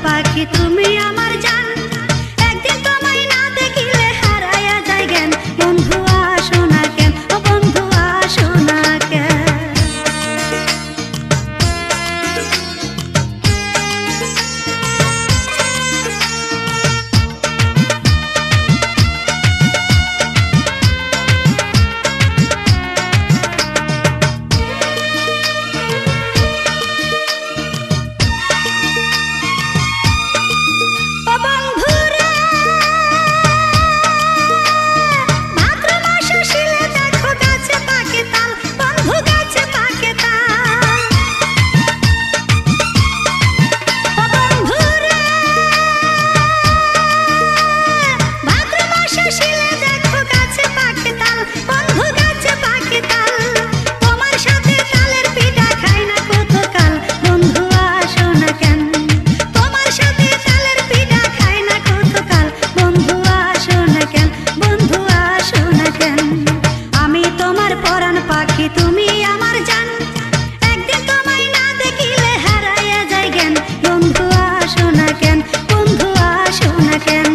পাখি তুমি আমার জান, একদিন তোমায় না দেখিলে হারায়া যায় জ্ঞান। বন্ধু আসো না কেন, ও বন্ধু আসো না কেন। তুমি আমার জান, একদিন তোমায় না দেখিলে হারাইয়া যায় জ্ঞান। বন্ধু আসো না কেন, বন্ধু আসো না কেন।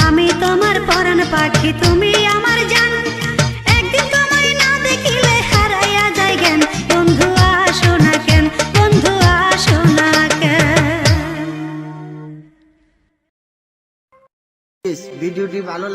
আমি তোমার পরাণ পাখি তুমি আমার জান, একদিন তোমায় না দেখিলে হারাইয়া যায় জ্ঞান। বন্ধু আসো না কেন, বন্ধু আসো না কেন। ভিডিওটি ভালো